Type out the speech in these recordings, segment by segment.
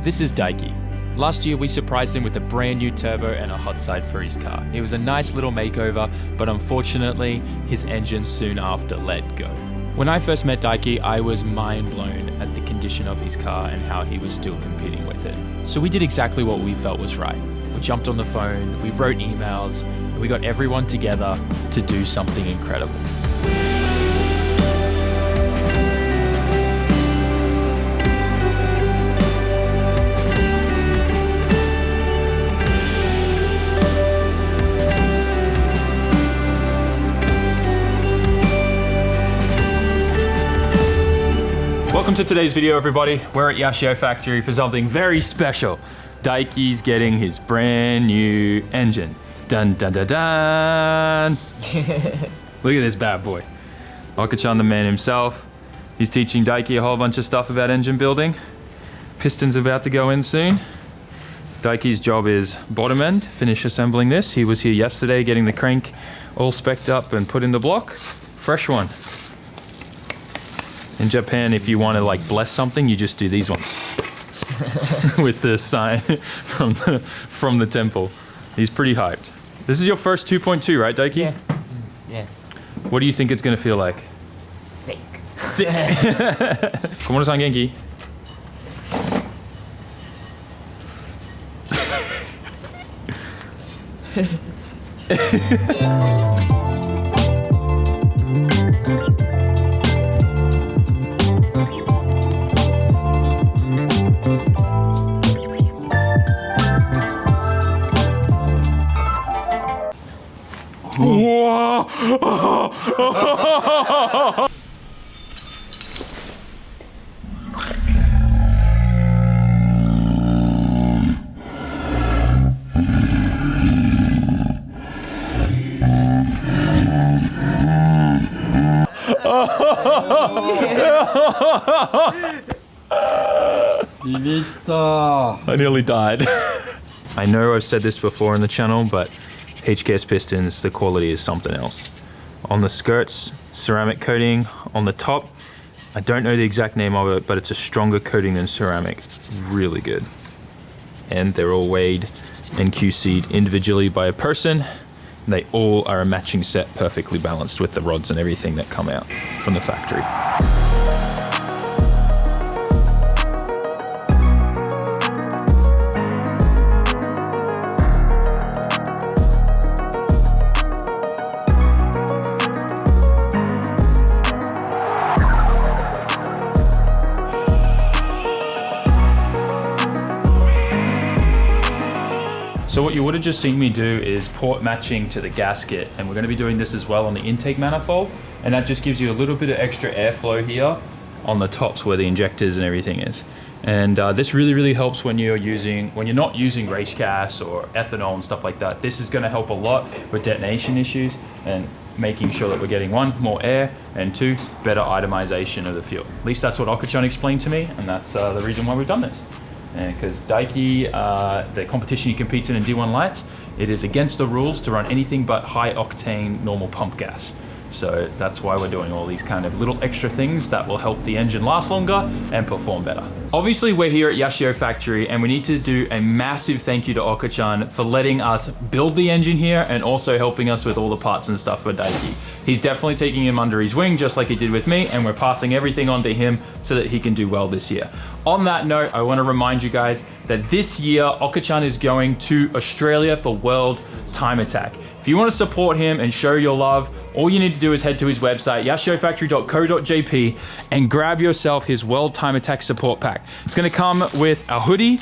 This is Daiki. Last year we surprised him with a brand new turbo and a hot side for his car. It was a nice little makeover, but unfortunately his engine soon after let go. When I first met Daiki, I was mind blown at the condition of his car and how he was still competing with it. So we did exactly what we felt was right. We jumped on the phone, we wrote emails, and we got everyone together to do something incredible. Welcome to today's video, everybody. We're at Yashio Factory for something very special. Daiki's getting his brand new engine. Dun dun dun dun. Look at this bad boy. Okachan, the man himself. He's teaching Daiki a whole bunch of stuff about engine building. Piston's about to go in soon. Daiki's job is bottom end, finish assembling this. He was here yesterday getting the crank all spec'd up and put in the block. Fresh one. In Japan, if you want to like bless something, you just do these ones with the sign from the temple. He's pretty hyped. This is your first 2.2, right, Daiki? Yeah. Yes. What do you think it's going to feel like? Sick. Sick. Komodo-san, genki? Whoa! I nearly died. I know I've said this before on the channel, but HKS pistons, the quality is something else. On the skirts, ceramic coating. On the top, I don't know the exact name of it, but it's a stronger coating than ceramic. Really good. And they're all weighed and QC'd individually by a person. They all are a matching set, perfectly balanced with the rods and everything that come out from the factory. So what you would have just seen me do is port matching to the gasket, and we're going to be doing this as well on the intake manifold, and that just gives you a little bit of extra airflow here on the tops where the injectors and everything is. And this really helps when you're not using race gas or ethanol and stuff like that. This is going to help a lot with detonation issues and making sure that we're getting one, more air, and two, better itemization of the fuel. At least that's what Okachan explained to me, and that's the reason why we've done this. Because Daiki, the competition he competes in D1 Lights, it is against the rules to run anything but high octane normal pump gas. So that's why we're doing all these kind of little extra things that will help the engine last longer and perform better. Obviously, we're here at Yashio Factory and we need to do a massive thank you to Okachan for letting us build the engine here and also helping us with all the parts and stuff for Daiki. He's definitely taking him under his wing just like he did with me, and we're passing everything on to him so that he can do well this year. On that note, I want to remind you guys that this year Okachan is going to Australia for World Time Attack. If you want to support him and show your love, all you need to do is head to his website, yashiofactory.co.jp, and grab yourself his World Time Attack support pack. It's going to come with a hoodie,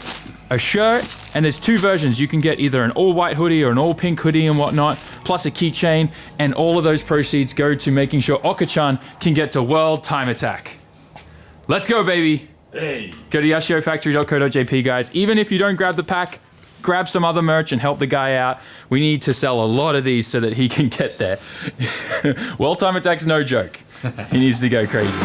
a shirt, and there's two versions. You can get either an all white hoodie or an all pink hoodie and whatnot, plus a keychain, and all of those proceeds go to making sure Okachan can get to World Time Attack. Let's go, baby. Hey. Go to yashiofactory.co.jp, guys. Even if you don't grab the pack, grab some other merch and help the guy out. We need to sell a lot of these so that he can get there. World Time Attack's no joke. He needs to go crazy.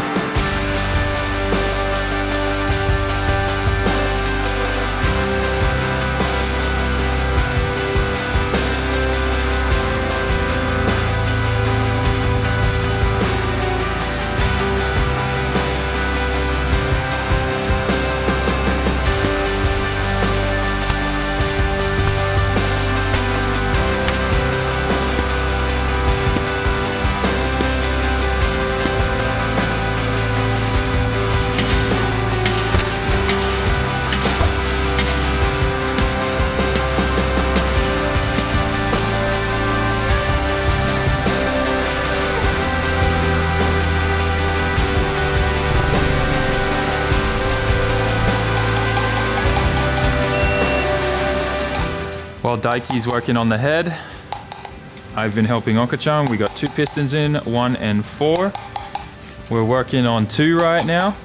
While Daiki's working on the head, I've been helping Okachan. We got 2 pistons in, 1 and 4. We're working on 2 right now.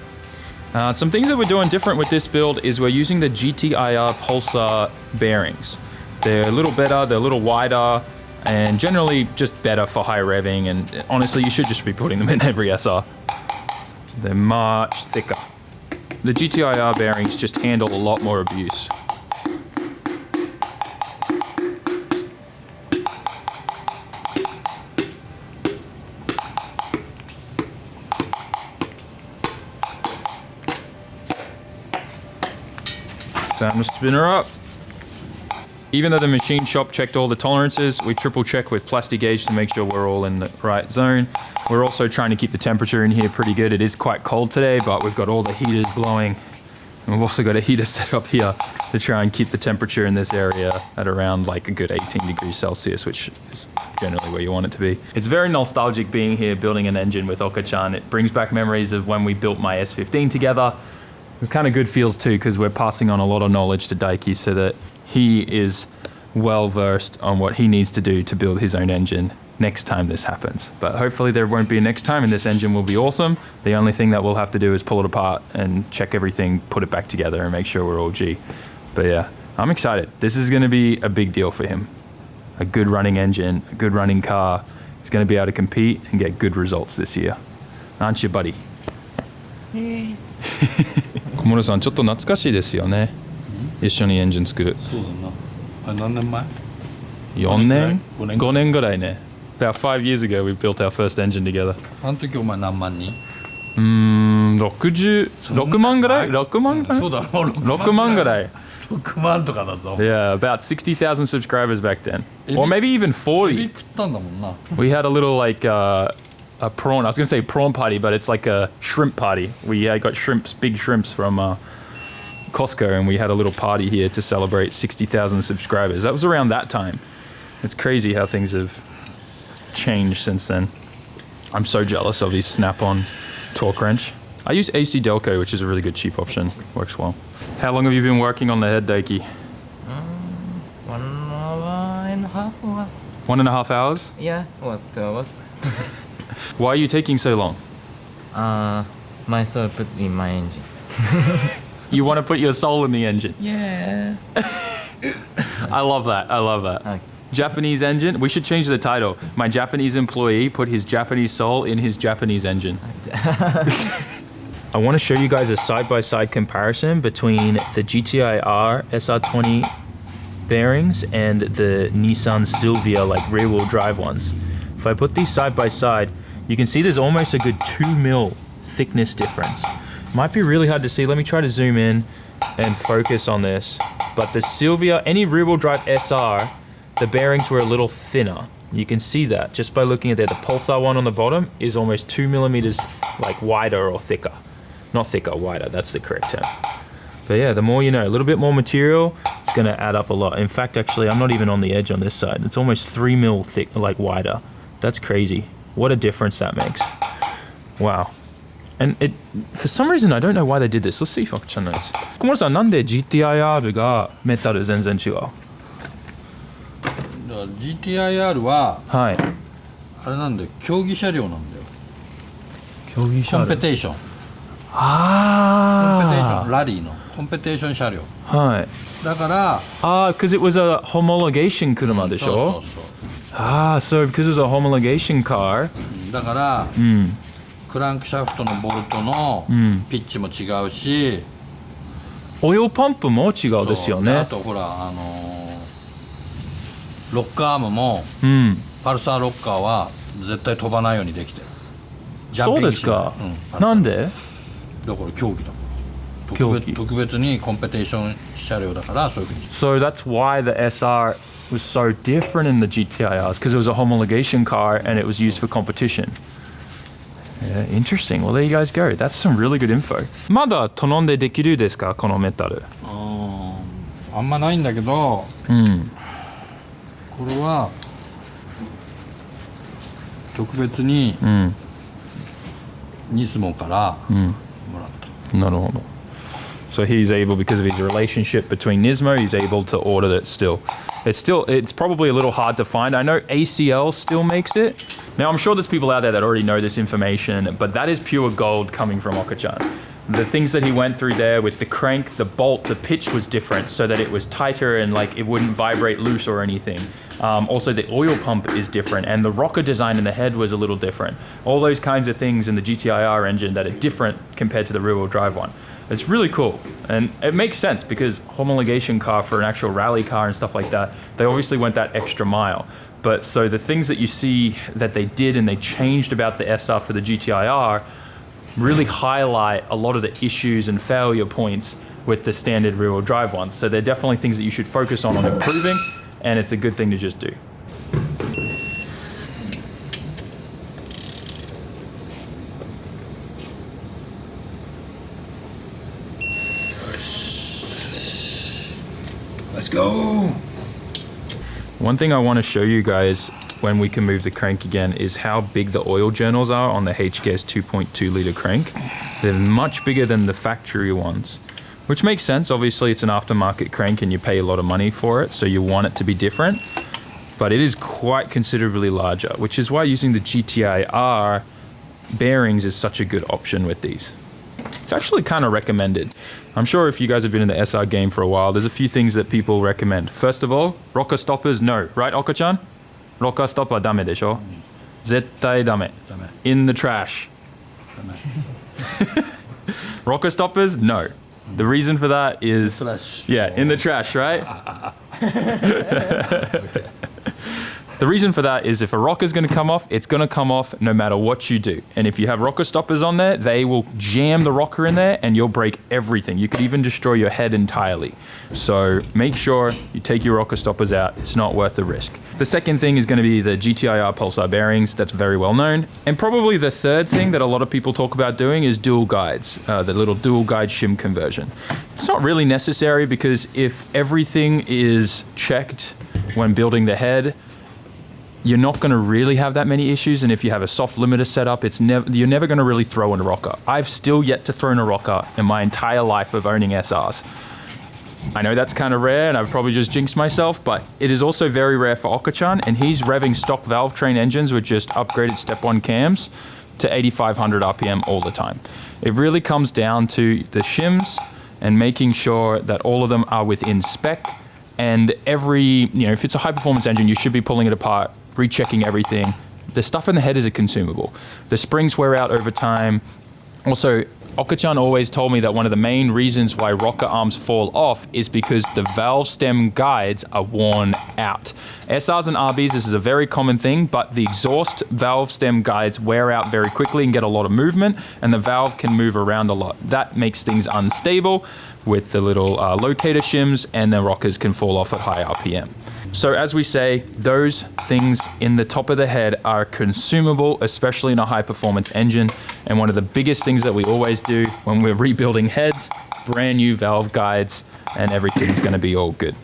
Some things that we're doing different with this build is we're using the GTIR pulsar bearings. They're a little better, they're a little wider, and generally just better for high revving, and honestly you should just be putting them in every SR. They're much thicker. The GTIR bearings just handle a lot more abuse. Time to spin her up. Even though the machine shop checked all the tolerances, we triple check with plastic gauge to make sure we're all in the right zone. We're also trying to keep the temperature in here pretty good. It is quite cold today, but we've got all the heaters blowing. And we've also got a heater set up here to try and keep the temperature in this area at around like a good 18 degrees Celsius, which is generally where you want it to be. It's very nostalgic being here building an engine with Okachan. It brings back memories of when we built my S15 together. It's kind of good feels too, because we're passing on a lot of knowledge to Daiki so that he is well versed on what he needs to do to build his own engine next time this happens. But hopefully there won't be a next time and this engine will be awesome. The only thing that we'll have to do is pull it apart and check everything, put it back together and make sure we're all G. But yeah, I'm excited. This is going to be a big deal for him. A good running engine, a good running car. He's going to be able to compete and get good results this year. Aren't you, buddy? 小室さんちょっと懐かしいですよね。一緒にエンジン作る。そうだな。何年前 4年5 年ぐらいね。About 5 years ago we built our first engine together. あの時お前何万人6万ぐらい ?6 万ぐらいそうだろ、6万ぐらい。6万とかだぞ。 Yeah, about 60,000 subscribers back then. Or maybe even エビ 40. 食ったんだもんな。 We had a little like a prawn, I was going to say prawn party, but it's like a shrimp party. We got shrimps, big shrimps from Costco, and we had a little party here to celebrate 60,000 subscribers. That was around that time. It's crazy how things have changed since then. I'm so jealous of his snap-on torque wrench. I use AC Delco, which is a really good cheap option. Works well. How long have you been working on the head, Daiki? 1 hour and a half was. 1.5 hours? Yeah, what 2 hours? Why are you taking so long? My soul put in my engine. You want to put your soul in the engine. Yeah. I love that. I love that. Okay. Japanese engine. We should change the title. My Japanese employee put his Japanese soul in his Japanese engine. I want to show you guys a side-by-side comparison between the GTIR SR20 bearings and the Nissan Silvia like rear-wheel drive ones. If I put these side by side, you can see there's almost a good 2 mil thickness difference. Might be really hard to see. Let me try to zoom in and focus on this. But the Silvia, any rear-wheel drive SR, the bearings were a little thinner. You can see that just by looking at there. The Pulsar one on the bottom is almost 2 millimeters like wider or thicker. Not thicker, wider. That's the correct term. But yeah, the more you know, a little bit more material, it's going to add up a lot. In fact, actually, I'm not even on the edge on this side. It's almost 3 mil thick, like wider. That's crazy. What a difference that makes. Wow. And it, for some reason, I don't know why they did this. Let's see if Okachan knows. 小室さん、なんで GTIR がメタル全然違う？だから GTIR ははい。あれなんだよ、競技車両なんだよ。競技コンペテーション。コンペテーショあン、ラリーのコンペテーション車両。あ。はい。だから、because it was a homologation 車でしょ？そうそうそう。so because it was a homologation car. だから、クランクシャフトのボルトのピッチも違うし、オイルパンプも違うですよね。あとほらロッカーアームも、パルサーロッカーは絶対飛ばないようにできてる。そうですか。なんで？だから競技だから。競技。特別にコンペテーション車両だからそういうふうに。So that's why the SR was so different in the GTIRs, because it was a homologation car and it was used for competition. Yeah, interesting. Well, there you guys go. That's some really good info. まだ頼んでできるですか、このメタル？あんまないんだけど、これは特別にニスモからもらった。なるほど。So he's able, because of his relationship between Nismo, he's able to order that still. It's probably a little hard to find. I know ACL still makes it. Now, I'm sure there's people out there that already know this information, but that is pure gold coming from Okachan. The things that he went through there with the crank, the bolt, the pitch was different so that it was tighter and like it wouldn't vibrate loose or anything. Also, the oil pump is different and the rocker design in the head was a little different. All those kinds of things in the GTIR engine that are different compared to the rear-wheel drive one. It's really cool. And it makes sense because homologation car for an actual rally car and stuff like that, they obviously went that extra mile. But so the things that you see that they did and they changed about the SR for the GTIR really highlight a lot of the issues and failure points with the standard rear-wheel drive ones. So they're definitely things that you should focus on improving, and it's a good thing to just do. Let's go. One thing I want to show you guys when we can move the crank again is how big the oil journals are on the HGS 2.2 liter crank. They're much bigger than the factory ones, which makes sense. Obviously it's an aftermarket crank and you pay a lot of money for it, so you want it to be different, but it is quite considerably larger, which is why using the GTIR bearings is such a good option with these. It's actually kind of recommended. I'm sure if you guys have been in the SR game for a while, there's a few things that people recommend. First of all, rocker stoppers, no. Right, Okachan? Rocker stopper ダメでしょ? 絶対ダメ. In the trash. Rocker stoppers, no. The reason for that is... Yeah, in the trash, right? Okay. The reason for that is if a rocker's going to come off, it's going to come off no matter what you do. And if you have rocker stoppers on there, they will jam the rocker in there and you'll break everything. You could even destroy your head entirely. So make sure you take your rocker stoppers out. It's not worth the risk. The second thing is going to be the GTIR pulsar bearings. That's very well known. And probably the third thing that a lot of people talk about doing is dual guides, the little dual guide shim conversion. It's not really necessary because if everything is checked when building the head, you're not going to really have that many issues, and if you have a soft limiter setup, you're never going to really throw in a rocker. I've still yet to throw in a rocker in my entire life of owning SRs. I know that's kind of rare, and I've probably just jinxed myself, but it is also very rare for Okachan, and he's revving stock valve train engines with just upgraded step 1 cams to 8,500 RPM all the time. It really comes down to the shims and making sure that all of them are within spec, and if it's a high performance engine, you should be pulling it apart, rechecking everything. The stuff in the head is a consumable. The springs wear out over time. Also, Okachan always told me that one of the main reasons why rocker arms fall off is because the valve stem guides are worn out. SRs and RBs, this is a very common thing, but the exhaust valve stem guides wear out very quickly and get a lot of movement, and the valve can move around a lot. That makes things unstable with the little locator shims, and the rockers can fall off at high RPM. So as we say, those things in the top of the head are consumable, especially in a high performance engine. And one of the biggest things that we always do when we're rebuilding heads, brand new valve guides, and everything's gonna be all good.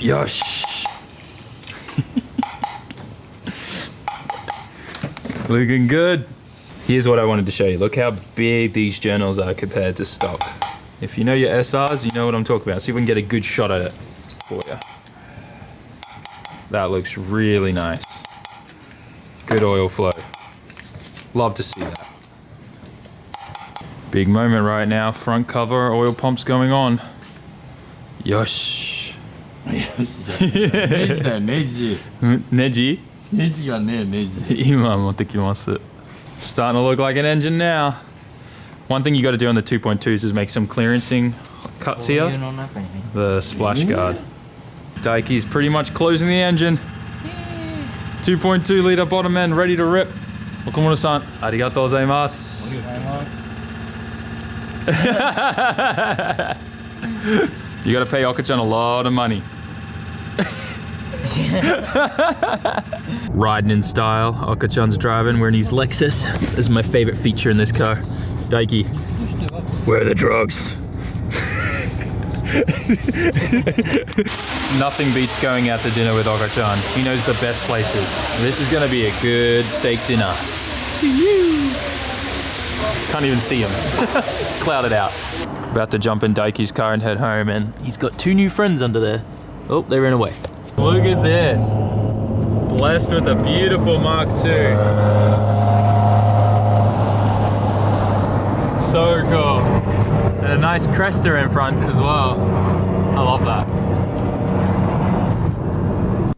Yosh. Looking good. Here's what I wanted to show you. Look how big these journals are compared to stock. If you know your SRs, you know what I'm talking about. See if we can get a good shot at it for you. That looks really nice. Good oil flow. Love to see that. Big moment right now. Front cover, oil pumps going on. Yosh. Neji? ネジがね、ネジ。今持ってきます。Starting to look like an engine now. One thing you got to do on the 2.2s is make some clearancing cuts here. The splash guard. Daiki's pretty much closing the engine. 2.2 liter bottom end ready to rip. Okamoto-san, arigatou gozaimasu. You got to pay Okachan a lot of money. Riding in style, Okachan's driving, we're in his Lexus. This is my favorite feature in this car. Daiki, where are the drugs? Nothing beats going out to dinner with Okachan. He knows the best places. This is gonna be a good steak dinner. Can't even see him. It's clouded out. About to jump in Daiki's car and head home, and he's got 2 new friends under there. Oh, they ran away. Look at this. Blessed with a beautiful Mark II. So cool. And a nice crester in front as well. I love that.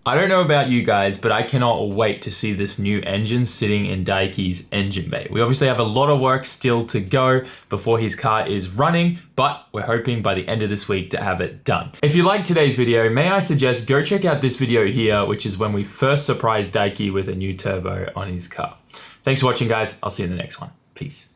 I don't know about you guys, but I cannot wait to see this new engine sitting in Daiki's engine bay. We obviously have a lot of work still to go before his car is running, but we're hoping by the end of this week to have it done. If you liked today's video, may I suggest go check out this video here, which is when we first surprised Daiki with a new turbo on his car. Thanks for watching, guys. I'll see you in the next one. Peace.